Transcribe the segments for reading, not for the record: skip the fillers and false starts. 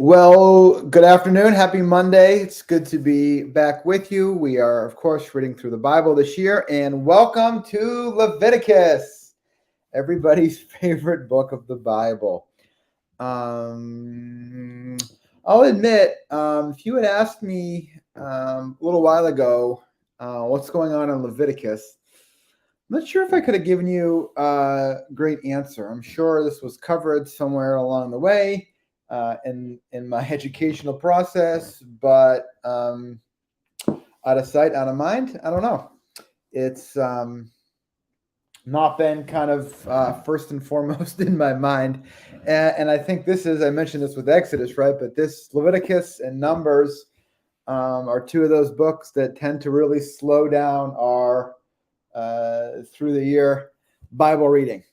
Well, good afternoon. Happy Monday. It's good to be back with you. We are, of course, reading through the Bible this year, and welcome to Leviticus, everybody's favorite book of the Bible. Um, I'll admit, if you had asked me a little while ago what's going on in Leviticus, I'm not sure if I could have given you a great answer. I'm sure this was covered somewhere along the way in my educational process, but out of sight, out of mind. I don't know. It's not been kind of first and foremost in my mind, and I think this is. I mentioned this with Exodus, right? But this Leviticus and Numbers are two of those books that tend to really slow down our through the year Bible reading.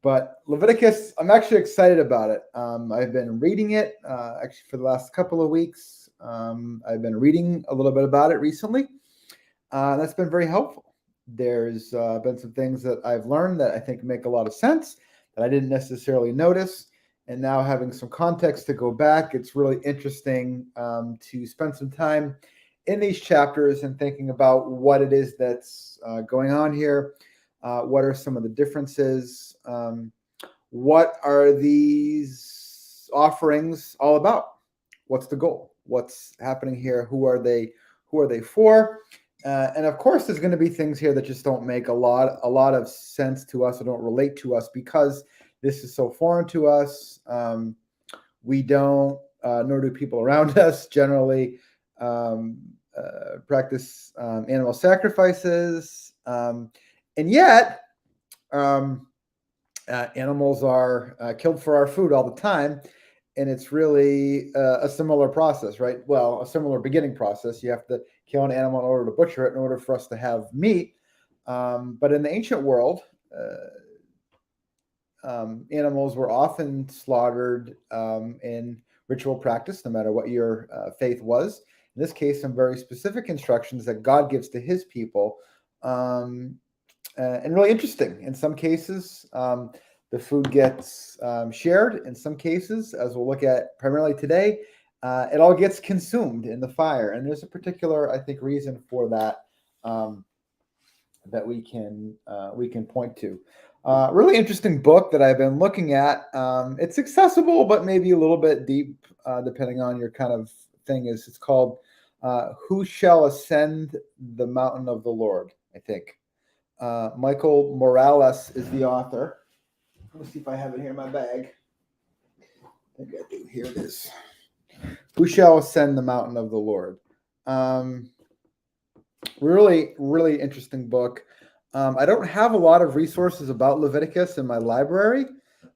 But Leviticus, I'm actually excited about it. I've been reading it actually for the last couple of weeks. I've been reading a little bit about it recently. That's been very helpful. There's been some things that I've learned that I think make a lot of sense that I didn't necessarily notice. And now having some context to go back, it's really interesting to spend some time in these chapters and thinking about what it is that's going on here. What are some of the differences? What are these offerings all about? What's the goal? What's happening here? Who are they? Who are they for? And of course, there's going to be things here that just don't make a lot of sense to us or don't relate to us because this is so foreign to us. We don't, nor do people around us generally practice animal sacrifices. And yet, animals are killed for our food all the time. And it's really a similar process, right? Well, a similar beginning process. You have to kill an animal in order to butcher it in order for us to have meat. But in the ancient world, animals were often slaughtered in ritual practice, no matter what your faith was. In this case, some very specific instructions that God gives to his people. And really interesting. In some cases, the food gets shared. In some cases, as we'll look at primarily today, it all gets consumed in the fire. And there's a particular, I think, reason for that that we can point to. Really interesting book that I've been looking at. It's accessible, but maybe a little bit deep, depending on your kind of thing. It's called "Who Shall Ascend the Mountain of the Lord?" I think. Michael Morales is the author. Let me see if I have it here in my bag. I think I do. Here it is. Who shall ascend the mountain of the Lord? Really, really interesting book. I don't have a lot of resources about Leviticus in my library,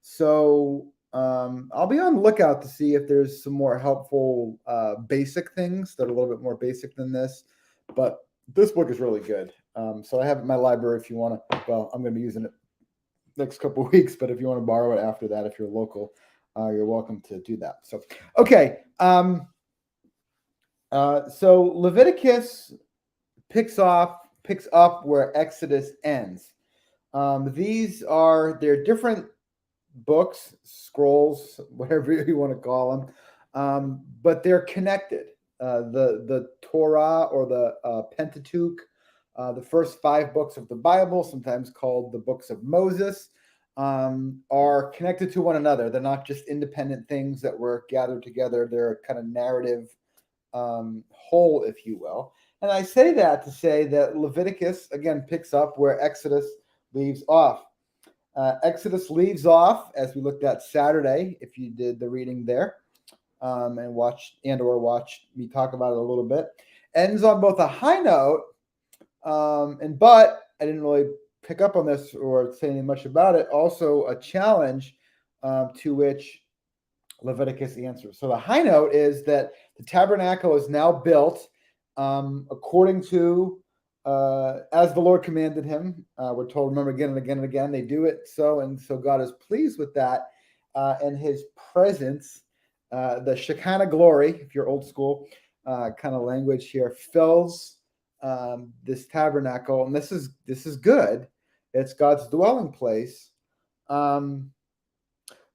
so I'll be on the lookout to see if there's some more helpful basic things that are a little bit more basic than this. But this book is really good. So I have it in my library if you want to. Well, I'm going to be using it next couple of weeks, but if you want to borrow it after that, if you're local, you're welcome to do that. So, okay. So Leviticus picks up where Exodus ends. They're different books, scrolls, whatever you want to call them, but they're connected. The Torah or the Pentateuch, the first 5 books of the Bible, sometimes called the books of Moses, are connected to one another. They're not just independent things that were gathered together. They're a kind of narrative whole, if you will. And I say that to say that Leviticus, again, picks up where Exodus leaves off. Exodus leaves off, as we looked at Saturday, if you did the reading there, and watched me talk about it a little bit, ends on both a high note, but I didn't really pick up on this or say anything much about it, also a challenge to which Leviticus answers. So the high note is that the tabernacle is now built according to as the Lord commanded him. We're told, remember, again and again and again, they do it so, and so God is pleased with that. And his presence, the Shekinah glory, if you're old school kind of language here, fills this tabernacle, and this is good. It's God's dwelling place.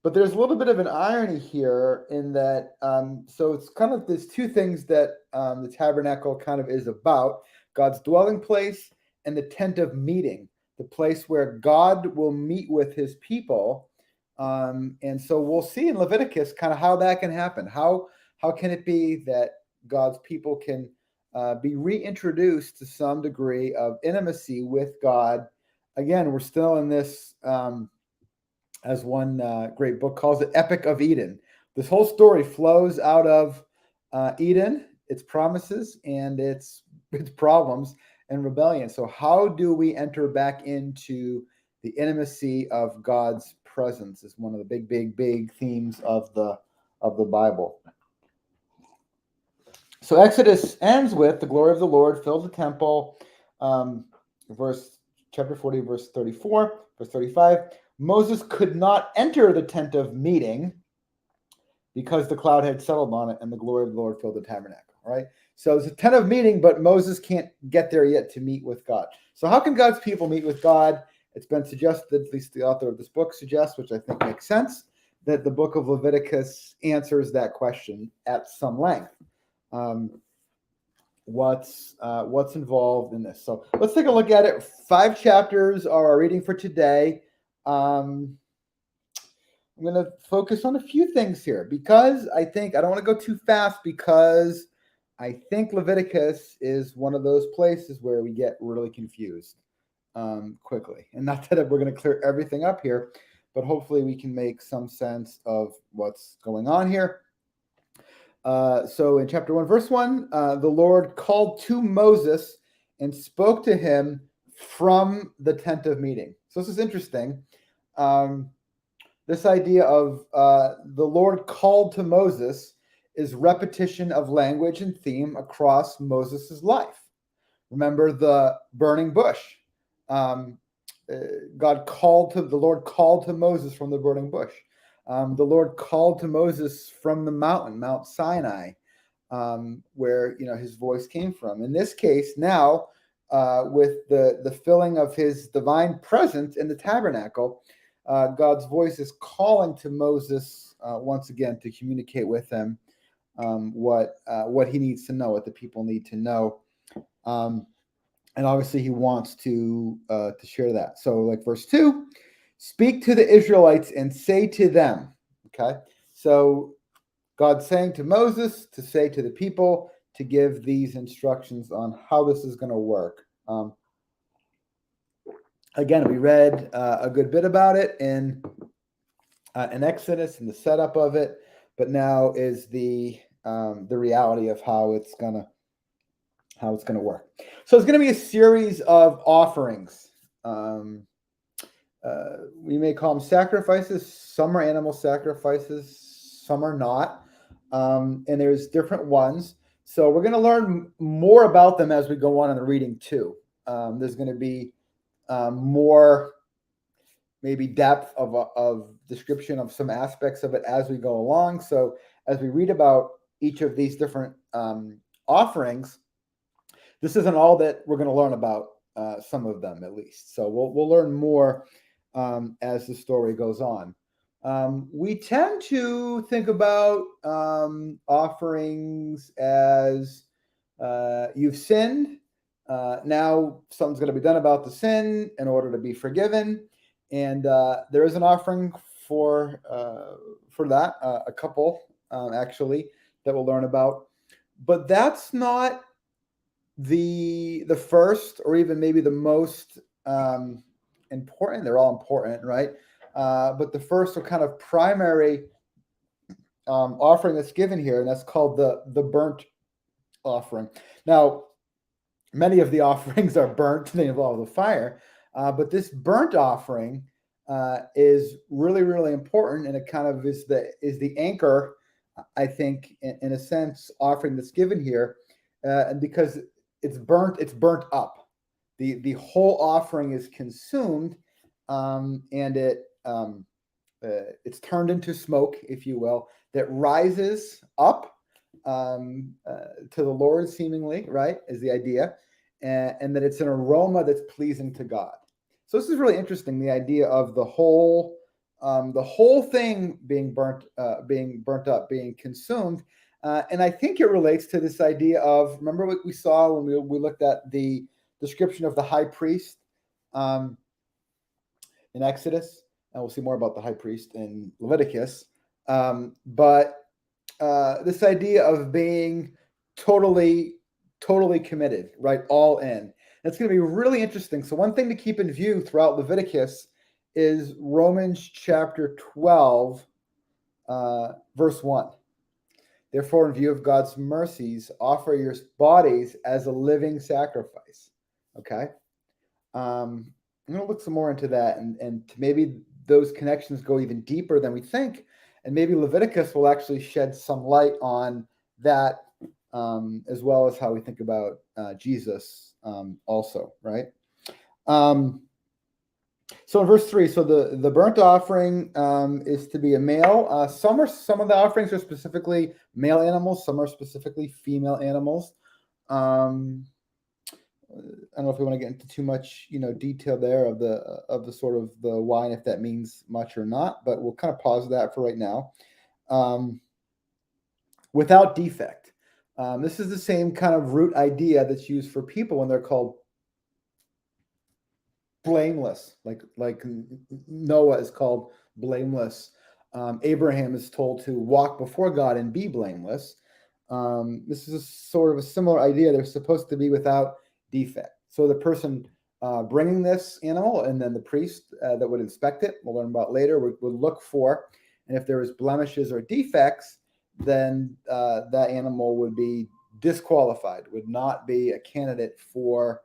But there's a little bit of an irony here in that, so it's kind of there's two things that the tabernacle kind of is about: God's dwelling place and the tent of meeting, the place where God will meet with his people. And so we'll see in Leviticus kind of how that can happen. How can it be that God's people can be reintroduced to some degree of intimacy with God? Again, we're still in this. As one great book calls it, Epic of Eden. This whole story flows out of Eden, its promises and its problems and rebellion. So how do we enter back into the intimacy of God's presence is one of the big themes of the Bible. So Exodus ends with the glory of the Lord filled the temple. Chapter 40, verse 34, verse 35. Moses could not enter the tent of meeting because the cloud had settled on it and the glory of the Lord filled the tabernacle, right? So it's a tent of meeting, but Moses can't get there yet to meet with God. So how can God's people meet with God? It's been suggested, at least the author of this book suggests, which I think makes sense, that the book of Leviticus answers that question at some length. What's involved in this? So let's take a look at it. 5 chapters are our reading for today. I'm going to focus on a few things here because I don't want to go too fast because I think Leviticus is one of those places where we get really confused quickly. And not that we're going to clear everything up here, but hopefully we can make some sense of what's going on here. So in chapter 1, verse 1, the Lord called to Moses and spoke to him from the tent of meeting. So this is interesting. This idea of the Lord called to Moses is repetition of language and theme across Moses' life. Remember the burning bush. The Lord called to Moses from the burning bush. The Lord called to Moses from the mountain, Mount Sinai, where his voice came from. In this case, now with the filling of his divine presence in the tabernacle, God's voice is calling to Moses once again to communicate with him what he needs to know, what the people need to know, and obviously he wants to share that. So, like verse 2. Speak to the Israelites and say to them, okay? So God's saying to Moses to say to the people to give these instructions on how this is going to work. Again, we read a good bit about it in Exodus and the setup of it, but now is the reality of how it's gonna work. So it's going to be a series of offerings. We may call them sacrifices. Some are animal sacrifices, some are not. And there's different ones. So we're going to learn more about them as we go on in the reading too. There's going to be more maybe depth of description of some aspects of it as we go along. So as we read about each of these different offerings, this isn't all that we're going to learn about, some of them at least. So we'll learn more as the story goes on. We tend to think about offerings as you've sinned. Now something's going to be done about the sin in order to be forgiven. And there is an offering for that, a couple actually, that we'll learn about. But that's not the first or even maybe the most important. They're all important, right? But the first or kind of primary offering that's given here, and that's called the burnt offering. Now, many of the offerings are burnt; they involve the fire. But this burnt offering is really, really important, and it kind of is the anchor, I think, in a sense, offering that's given here, and because it's burnt up. The whole offering is consumed, and it's turned into smoke, if you will, that rises up to the Lord, seemingly, right, is the idea, and that it's an aroma that's pleasing to God. So this is really interesting, the idea of the whole the whole thing being burnt up, being consumed. And I think it relates to this idea of, remember what we saw when we looked at the description of the high priest in Exodus, and we'll see more about the high priest in Leviticus. But this idea of being totally committed, right? All in. It's going to be really interesting. So one thing to keep in view throughout Leviticus is Romans chapter 12, verse 1. Therefore, in view of God's mercies, offer your bodies as a living sacrifice. Okay? I'm going to look some more into that, and maybe those connections go even deeper than we think. And maybe Leviticus will actually shed some light on that, as well as how we think about Jesus also, right? So in verse 3, so the burnt offering is to be a male. Some of the offerings are specifically male animals. Some are specifically female animals. I don't know if we want to get into too much, detail there of the sort of the why and if that means much or not, but we'll kind of pause that for right now. Without defect. This is the same kind of root idea that's used for people when they're called blameless, like Noah is called blameless. Abraham is told to walk before God and be blameless. This is a sort of a similar idea. They're supposed to be without defect. So the person bringing this animal, and then the priest that would inspect it, we'll learn about later, would look for, and if there was blemishes or defects, then that animal would be disqualified, would not be a candidate for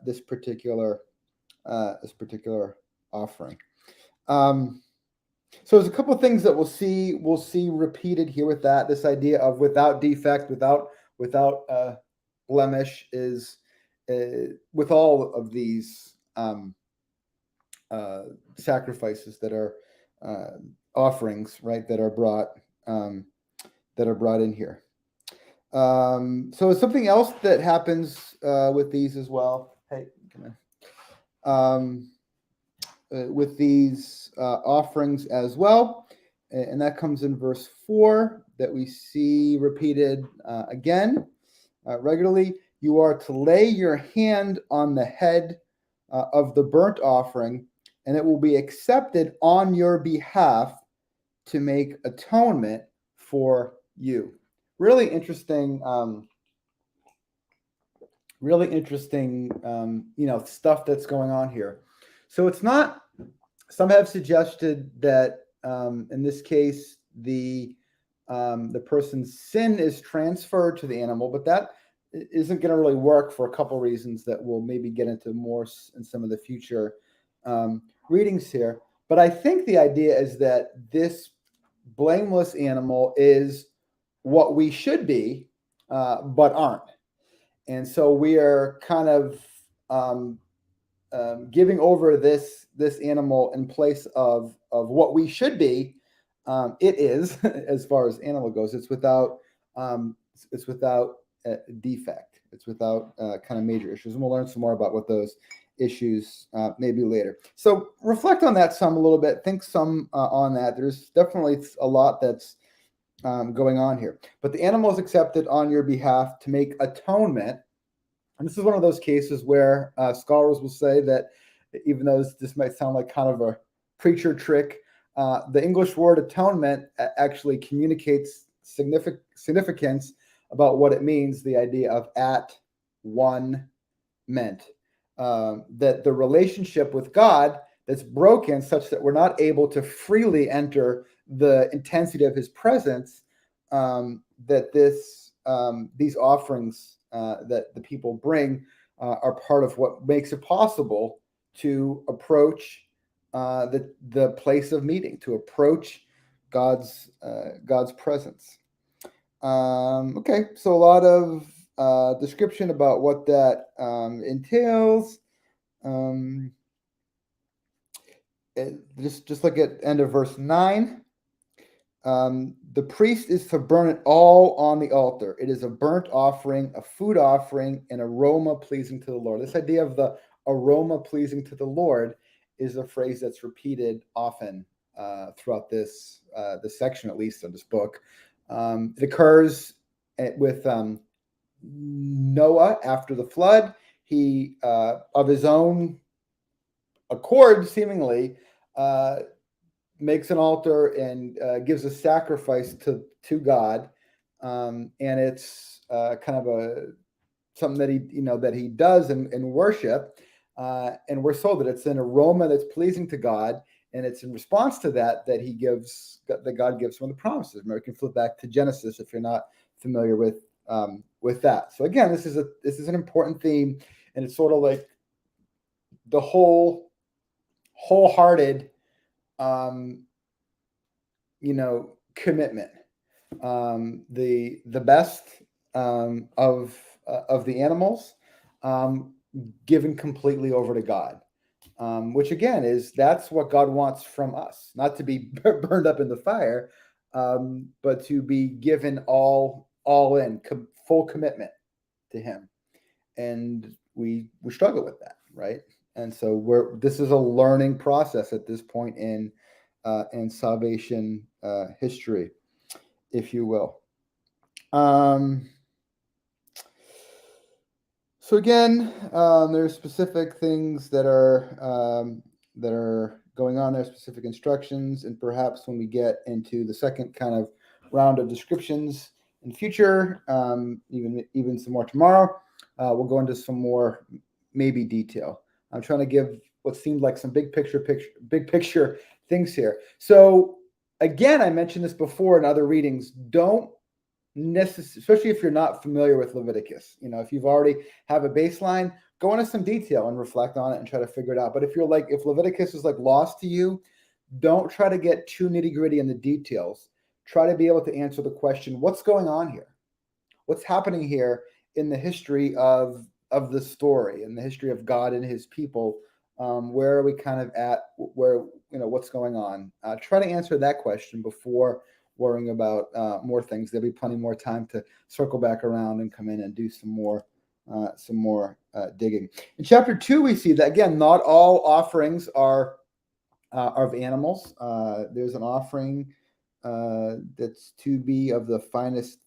this particular offering. So there's a couple of things that we'll see repeated here with that. This idea of without defect, without blemish is with all of these sacrifices that are offerings, right? That are brought in here. So something else that happens with these as well. Hey, come on. With these offerings as well. And that comes in verse 4 that we see repeated again regularly. You are to lay your hand on the head of the burnt offering, and it will be accepted on your behalf to make atonement for you. Really interesting. Stuff that's going on here. So it's not. Some have suggested that in this case the person's sin is transferred to the animal, but that isn't going to really work for a couple reasons that we'll maybe get into more in some of the future readings here. But I think the idea is that this blameless animal is what we should be, but aren't. And so we are kind of giving over this animal in place of what we should be. It is, as far as animal goes, it's without defect. It's without kind of major issues, and we'll learn some more about what those issues maybe later. So reflect on that a little bit. Think some on that. There's definitely a lot that's going on here. But the animal is accepted on your behalf to make atonement. And this is one of those cases where scholars will say that even though this might sound like kind of a preacher trick, the English word atonement actually communicates significance about what it means, the idea of at one meant. That the relationship with God that's broken such that we're not able to freely enter the intensity of his presence, that these offerings that the people bring are part of what makes it possible to approach the place of meeting, to approach God's presence. Okay, so a lot of description about what that entails. Just look at end of verse 9. The priest is to burn it all on the altar. It is a burnt offering, a food offering, an aroma pleasing to the Lord. This idea of the aroma pleasing to the Lord is a phrase that's repeated often throughout this section, at least of this book. It occurs with Noah after the flood. He, of his own accord, seemingly, makes an altar and gives a sacrifice to God, and it's kind of something that he does in worship, and we're told that it's an aroma that's pleasing to God, and it's in response to that God gives one of the promises. Remember, you can flip back to Genesis if you're not familiar with that. So again, this is an important theme, and it's sort of like the wholehearted commitment, the best of the animals, given completely over to God, which again that's what God wants from us, not to be burned up in the fire, but to be given all in, full commitment to Him, and we struggle with that, right? And so this is a learning process at this point in salvation history, if you will. So again, there's specific things that are going on there, specific instructions, and perhaps when we get into the second kind of round of descriptions in future, even some more tomorrow, we'll go into some more maybe detail. I'm trying to give what seemed like some big picture things here. So again, I mentioned this before in other readings. Don't especially if you're not familiar with Leviticus. If you've already have a baseline, go into some detail and reflect on it and try to figure it out. But if Leviticus is like lost to you, don't try to get too nitty-gritty in the details. Try to be able to answer the question, what's going on here? What's happening here in the history of the story, in the history of God and His people? Where are we kind of at? Where, what's going on? Try to answer that question before worrying about more things. There'll be plenty more time to circle back around and come in and do some more digging. In chapter 2, we see that again, not all offerings are of animals. There's an offering that's to be of the finest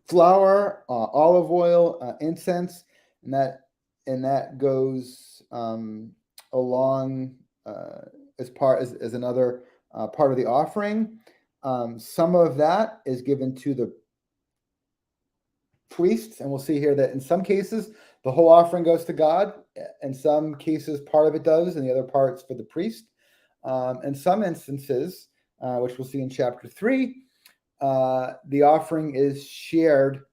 flour, olive oil, incense, and that goes along as another part of the offering. Some of that is given to the priests, and we'll see here that in some cases the whole offering goes to God. In some cases, part of it does, and the other part's for the priest. In some instances, which we'll see in chapter 3, the offering is shared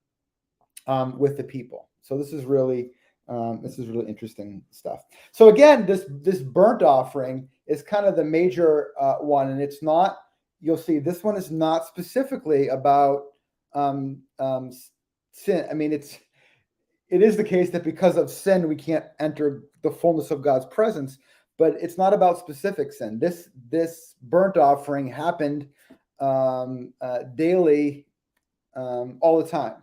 with the people. So this is really interesting stuff. So again, this burnt offering is kind of the major one, and it's not. You'll see this one is not specifically about sin. I mean, it is the case that because of sin we can't enter the fullness of God's presence, but it's not about specific sin. This burnt offering happened daily, all the time.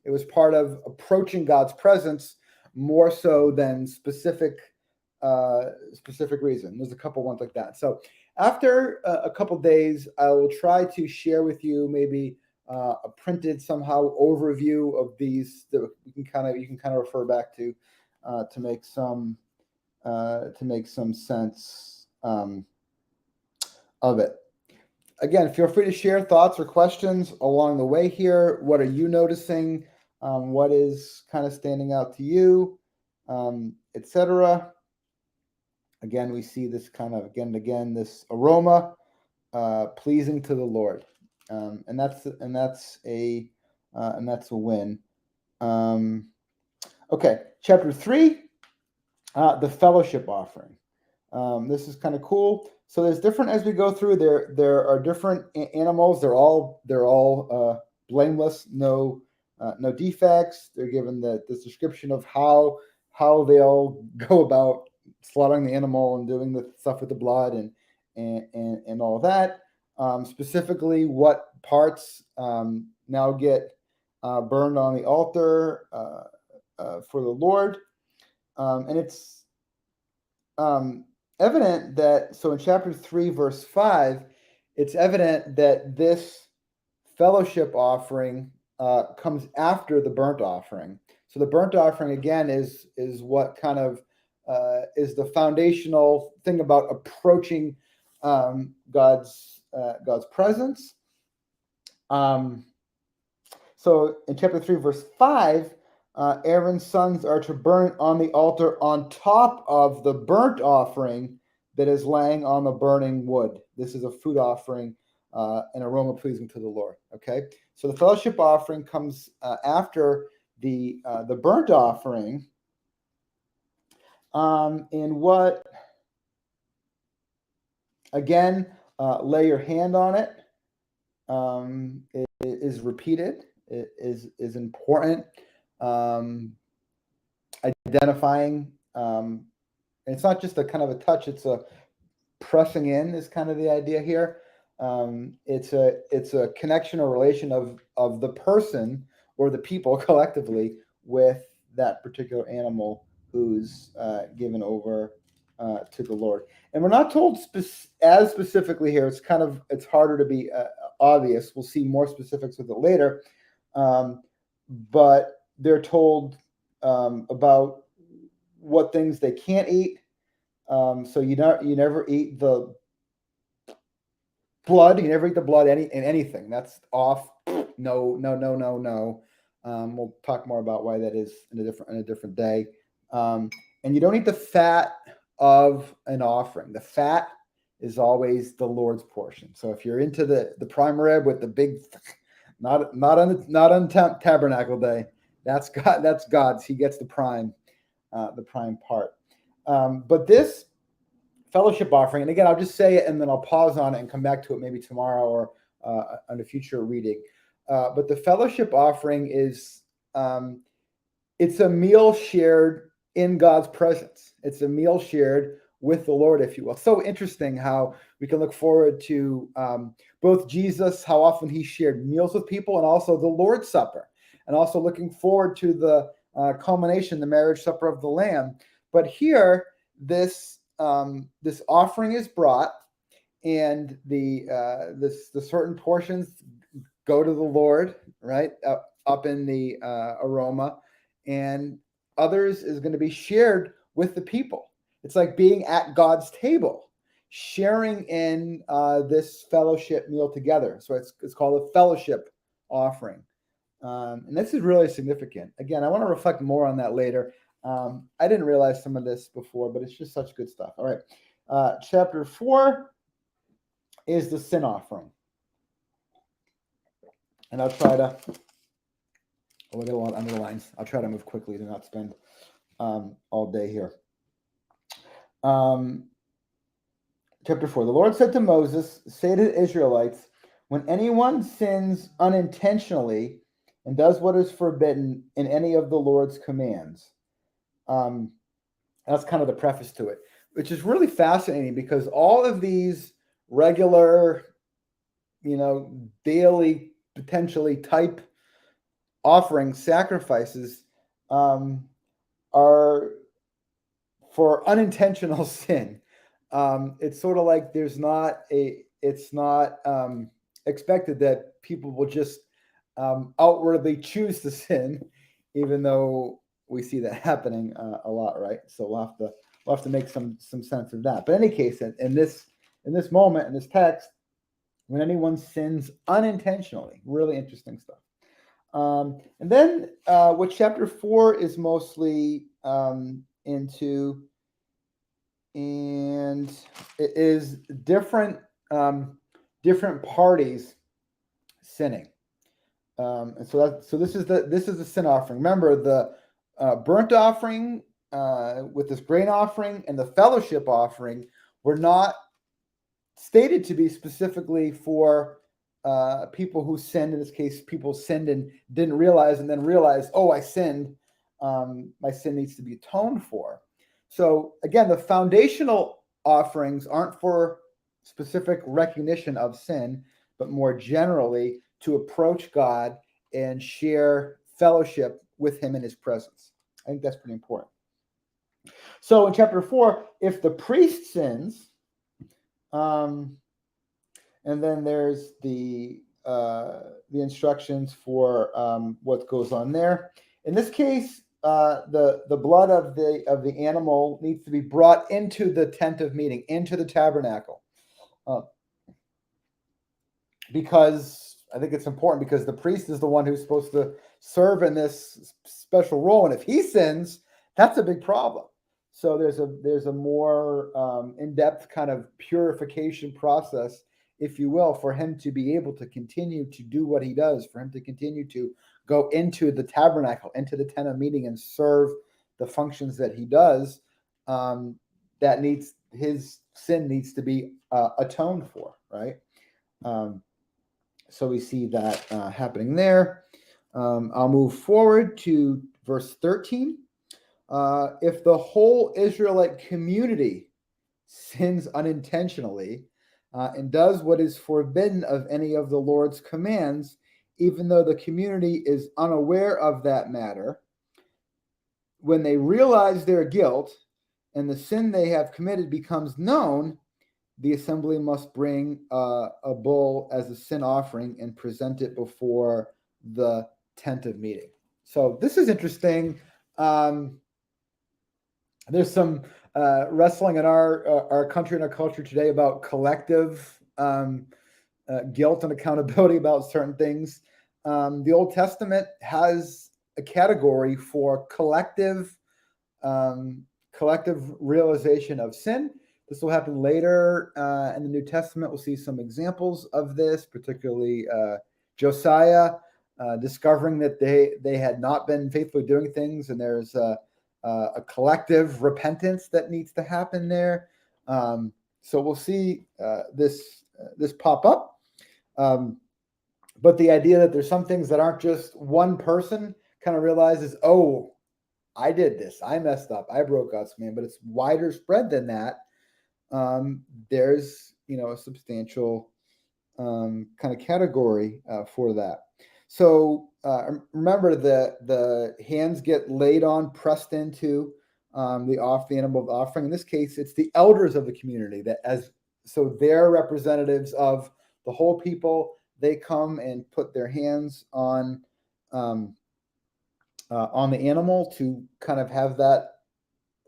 It was part of approaching God's presence more so than specific reason. There's a couple ones like that. So after a couple days, I will try to share with you maybe a printed somehow overview of these that you can kind of refer back to make some sense of it. Again, feel free to share thoughts or questions along the way here. What are you noticing? What is kind of standing out to you, etc. Again, we see this kind of again and again, this aroma pleasing to the Lord, and that's a win. Okay, chapter 3, the fellowship offering. This is kind of cool. So there's different as we go through. There are different animals. They're all blameless, no defects. They're given this description of how they'll go about slaughtering the animal and doing the stuff with the blood and all that. Specifically, what parts now get burned on the altar for the Lord, and it's evident that, so in chapter 3, verse 5, it's evident that this fellowship offering comes after the burnt offering. So the burnt offering, again, is what kind of is the foundational thing about approaching God's presence. So in chapter 3, verse 5, Aaron's sons are to burn it on the altar on top of the burnt offering that is laying on the burning wood. This is a food offering, an aroma pleasing to the Lord. Okay, so the fellowship offering comes after the burnt offering. In what, again, lay your hand on it. It is repeated. It is important. Identifying. It's not just a kind of a touch. It's a pressing in is kind of the idea here. It's a connection or relation of the person or the people collectively with that particular animal who's given over to the Lord. And we're not told as specifically here. It's harder to be obvious. We'll see more specifics with it later, but they're told about what things they can't eat. So you never eat the blood. You never eat the blood in anything. That's off. No. We'll talk more about why that is in a different day. And you don't eat the fat of an offering. The fat is always the Lord's portion. So if you're into the prime rib with the big, not on Tabernacle Day, that's God. That's God's. He gets the prime part. But this fellowship offering, and again, I'll just say it and then I'll pause on it and come back to it maybe tomorrow or on a future reading. But the fellowship offering is, it's a meal shared in God's presence. It's a meal shared with the Lord, if you will. So interesting how we can look forward to both Jesus, how often he shared meals with people, and also the Lord's Supper, and also looking forward to the culmination, the marriage supper of the Lamb. But here, this offering is brought, and the certain portions go to the Lord, right, up in the aroma, and others is going to be shared with the people. It's like being at God's table, sharing in this fellowship meal together. So it's called a fellowship offering. And this is really significant. Again, I want to reflect more on that later. I didn't realize some of this before, but it's just such good stuff. All right. Chapter 4 is the sin offering. And I'll try to, look at a lot of underlines. I'll try to move quickly to not spend all day here. Chapter 4, the Lord said to Moses, say to the Israelites, when anyone sins unintentionally and does what is forbidden in any of the Lord's commands. That's kind of the preface to it, which is really fascinating because all of these regular, daily, potentially type offerings, sacrifices, are for unintentional sin. It's sort of like it's not expected that people will just outwardly choose to sin, even though we see that happening a lot, right? So we'll have to make some sense of that. But in any case, in this moment, in this text, when anyone sins unintentionally, really interesting stuff. And then what chapter 4 is mostly into, and it is different parties sinning. And so this is the sin offering. Remember, the burnt offering with this grain offering and the fellowship offering were not stated to be specifically for people who sinned. In this case, people sinned and didn't realize, and then realized, oh, I sinned. My sin needs to be atoned for. So again, the foundational offerings aren't for specific recognition of sin, but more generally to approach God and share fellowship with him in his presence. I think that's pretty important. So in chapter 4, if the priest sins, and then there's the instructions for what goes on there. In this case, the blood of the animal needs to be brought into the tent of meeting, into the tabernacle, because I think it's important, because the priest is the one who's supposed to serve in this special role, and if he sins, that's a big problem. So there's a more in-depth kind of purification process, if you will, for him to be able to continue to do what he does, for him to continue to go into the tabernacle, into the tent of meeting, and serve the functions that he does. That needs, his sin needs to be atoned for, right? So we see that happening there. I'll move forward to verse 13. If the whole Israelite community sins unintentionally and does what is forbidden of any of the Lord's commands, even though the community is unaware of that matter, when they realize their guilt and the sin they have committed becomes known, the assembly must bring a bull as a sin offering and present it before the tent of meeting. So this is interesting. There's some wrestling in our country and our culture today about collective guilt and accountability about certain things. The Old Testament has a category for collective realization of sin. This will happen later in the New Testament. We'll see some examples of this, particularly Josiah discovering that they had not been faithfully doing things, and there's a collective repentance that needs to happen there. So we'll see this pop up. But the idea that there's some things that aren't just one person kind of realizes, oh, I did this, I messed up, I broke God's command, but it's wider spread than that. There's a substantial kind of category for that. So remember that the hands get laid on, pressed into the animal offering. In this case, it's the elders of the community so they're representatives of the whole people. They come and put their hands on the animal to kind of have that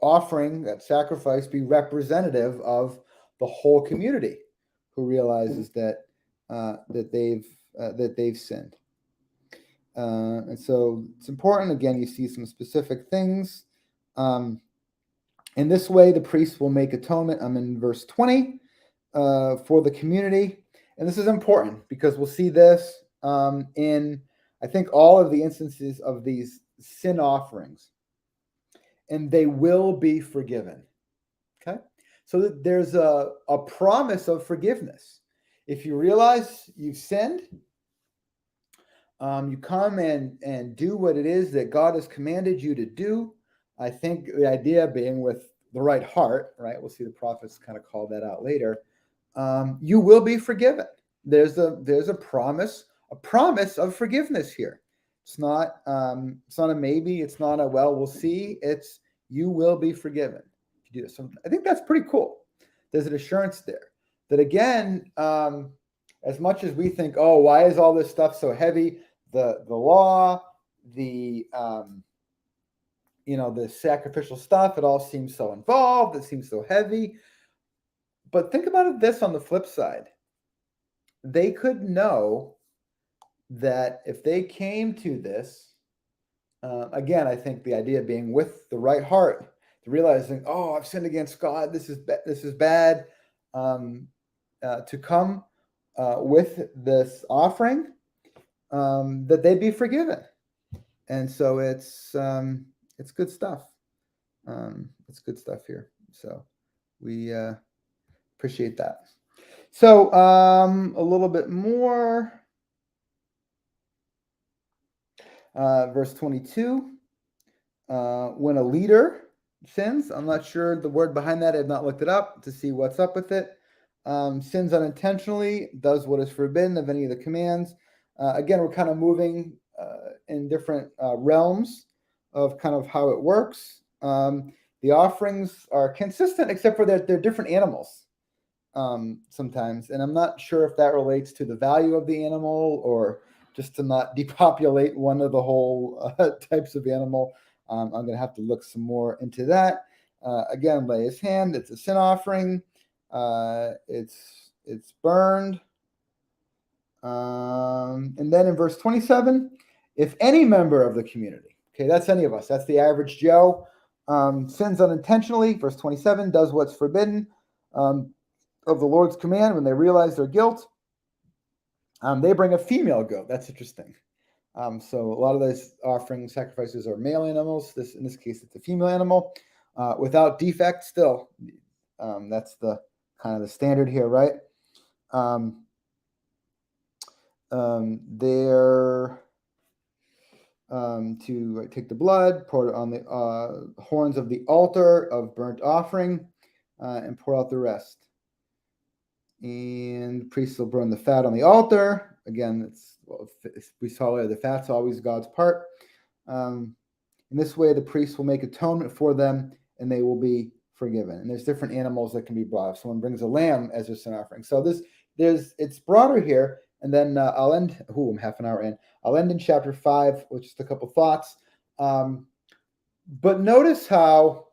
offering, that sacrifice, be representative of the whole community, who realizes that they've sinned. And so it's important. Again, you see some specific things. In this way, the priest will make atonement. I'm in verse 20 for the community. And this is important because we'll see this in, I think, all of the instances of these sin offerings. And they will be forgiven. Okay? So there's a promise of forgiveness. If you realize you've sinned, you come and do what it is that God has commanded you to do. I think the idea being with the right heart, right? We'll see the prophets kind of call that out later. You will be forgiven. There's a promise of forgiveness here. It's not a maybe. It's not a well, we'll see. It's you will be forgiven. You do this. So I think that's pretty cool. There's an assurance there that, again, as much as we think, oh, why is all this stuff so heavy? The law, the sacrificial stuff, it all seems so involved. It seems so heavy. But think about this on the flip side. They could know that if they came to this, again, I think the idea being with the right heart, to realizing, oh, I've sinned against God. This is bad. To come with this offering, that they'd be forgiven. And so it's good stuff. It's good stuff here. So we appreciate that. So a little bit more. Verse 22. When a leader sins, I'm not sure the word behind that. I have not looked it up to see what's up with it. Sins unintentionally, does what is forbidden of any of the commands. Again, we're kind of moving in different realms of kind of how it works. the offerings are consistent, except for that they're different animals sometimes. And I'm not sure if that relates to the value of the animal or just to not depopulate one of the whole types of animal. I'm going to have to look some more into that. Again, lay his hand. It's a sin offering. It's burned. And then in verse 27, if any member of the community, okay, that's any of us, that's the average Joe, sins unintentionally, verse 27, does what's forbidden of the Lord's command when they realize their guilt, they bring a female goat. That's interesting. So a lot of those offering sacrifices are male animals. In this case, it's a female animal without defect still. That's the kind of the standard here, right? They're to take the blood, pour it on the horns of the altar of burnt offering, and pour out the rest. And the priest will burn the fat on the altar. Again, we saw earlier, the fat's always God's part. In this way, the priest will make atonement for them, and they will be forgiven. And there's different animals that can be brought. If someone brings a lamb as a sin offering, so it's broader here. And then I'll end. I'm half an hour in. I'll end in chapter 5 with just a couple thoughts. But notice how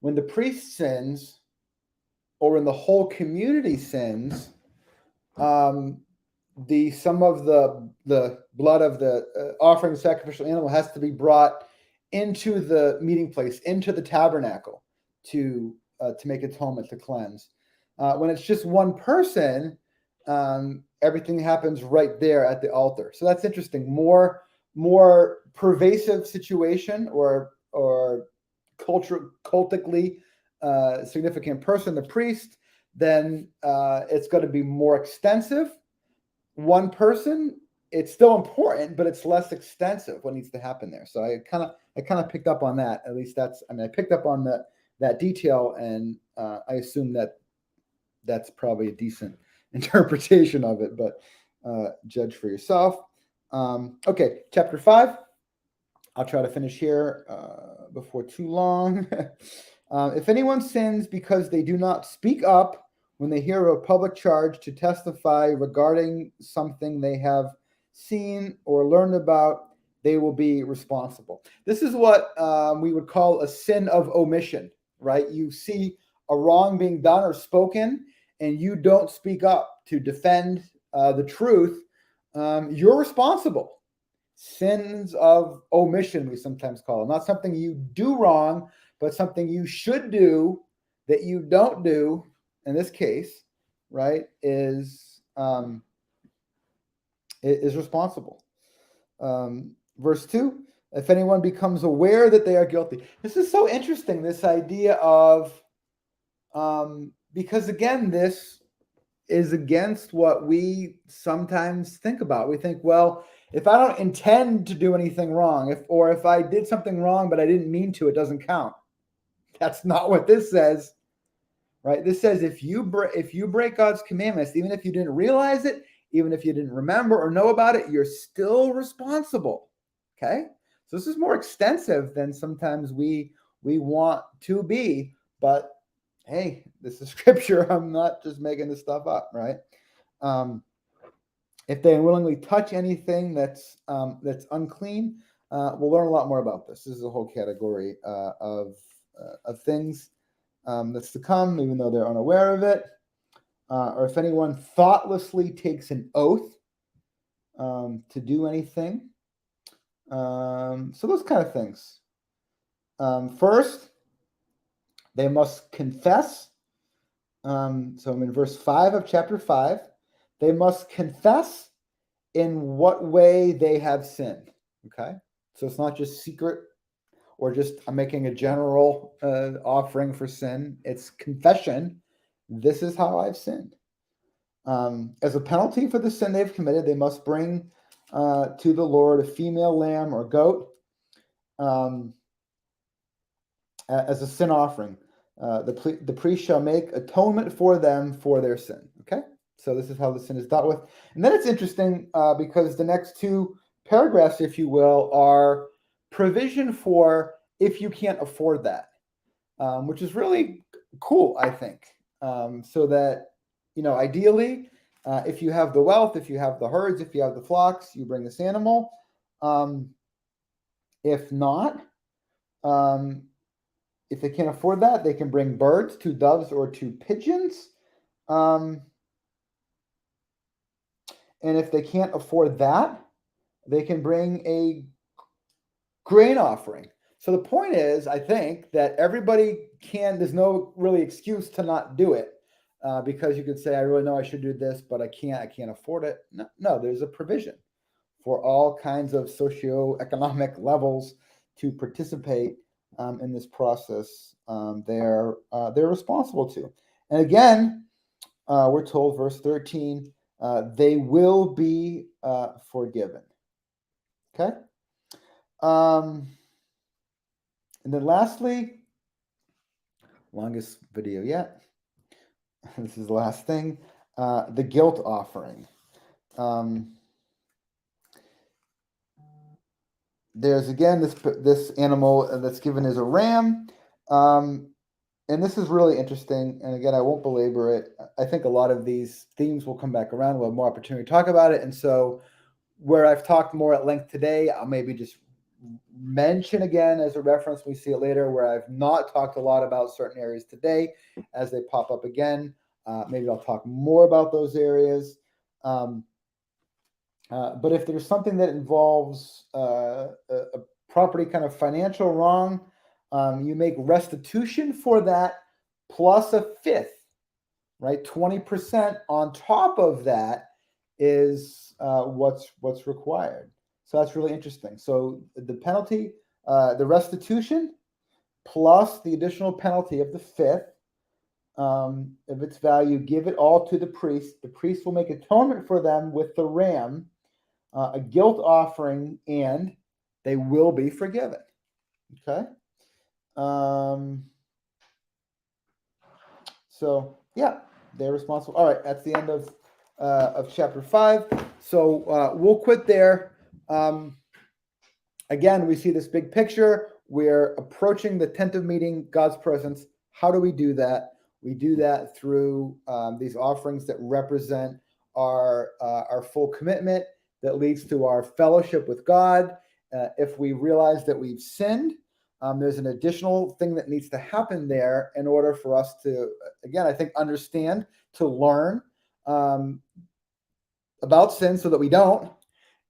when the priest sins, or when the whole community sins, some of the blood of the offering sacrificial animal has to be brought into the meeting place, into the tabernacle, to make atonement, to cleanse. When it's just one person, everything happens right there at the altar. So that's interesting. More pervasive situation, or cultically significant person, the priest, then it's going to be more extensive. One person, it's still important, but it's less extensive what needs to happen there. So I kind of picked up on that. At least I picked up on that detail, and I assume that's probably a decent interpretation of it, but judge for yourself. Okay, chapter 5. I'll try to finish here before too long. If anyone sins because they do not speak up when they hear a public charge to testify regarding something they have seen or learned about, they will be responsible. This is what we would call a sin of omission, right? You see a wrong being done or spoken, and you don't speak up to defend the truth, you're responsible. Sins of omission, we sometimes call them. Not something you do wrong, but something you should do that you don't do, in this case, right, is responsible. Verse 2, if anyone becomes aware that they are guilty. This is so interesting, this idea of, because again, this is against what we sometimes think about. We think, well, if I don't intend to do anything wrong, if I did something wrong but I didn't mean to, it doesn't count. That's not what this says, right? This says if you break God's commandments, even if you didn't realize it, even if you didn't remember or know about it, you're still responsible. Okay, so this is more extensive than sometimes we want to be, but hey, this is scripture. I'm not just making this stuff up, right? If they unwillingly touch anything that's unclean, we'll learn a lot more about this. This is a whole category of things that's to come, even though they're unaware of it. Or if anyone thoughtlessly takes an oath to do anything. So those kind of things. First, they must confess. So I'm in verse 5 of chapter 5. They must confess in what way they have sinned. Okay? So it's not just secret or just I'm making a general offering for sin. It's confession. This is how I've sinned. As a penalty for the sin they've committed, they must bring to the Lord a female lamb or goat as a sin offering. The priest shall make atonement for them for their sin. Okay, so this is how the sin is dealt with. And then it's interesting because the next two paragraphs, if you will, are provision for if you can't afford that, which is really cool, I think. So that, ideally, if you have the wealth, if you have the herds, if you have the flocks, you bring this animal. If not, if they can't afford that, they can bring birds, 2 doves or 2 pigeons. And if they can't afford that, they can bring a grain offering. So the point is, I think, that everybody there's no really excuse to not do it, because you could say, I really know I should do this, but I can't afford it. No, there's a provision for all kinds of socioeconomic levels to participate in this process. They're responsible to. And again, we're told, verse 13, they will be forgiven. Okay? And then lastly, longest video yet. This is the last thing, the guilt offering. There's again this animal that's given as a ram, and this is really interesting. And again, I won't belabor it. I think a lot of these themes will come back around. We'll have more opportunity to talk about it. And so, where I've talked more at length today, I'll maybe just mention again as a reference. We see it later, where I've not talked a lot about certain areas today. As they pop up again, maybe I'll talk more about those areas. But if there's something that involves a property kind of financial wrong, you make restitution for that plus a fifth, right? 20% on top of that is what's required. So that's really interesting. So the penalty, the restitution plus the additional penalty of the fifth of its value, give it all to the priest. The priest will make atonement for them with the ram, a guilt offering, and they will be forgiven. Okay. So yeah, they're responsible. All right, that's the end of chapter 5. So we'll quit there. Again, we see this big picture. We're approaching the tent of meeting, God's presence. How do we do that? We do that through these offerings that represent our full commitment, that leads to our fellowship with God. If we realize that we've sinned, there's an additional thing that needs to happen there in order for us to, again, I think, understand, to learn about sin so that we don't,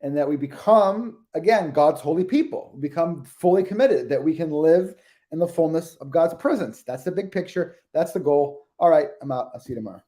and that we become, again, God's holy people, we become fully committed, that we can live in the fullness of God's presence. That's the big picture. That's the goal. All right, I'm out. I'll see you tomorrow.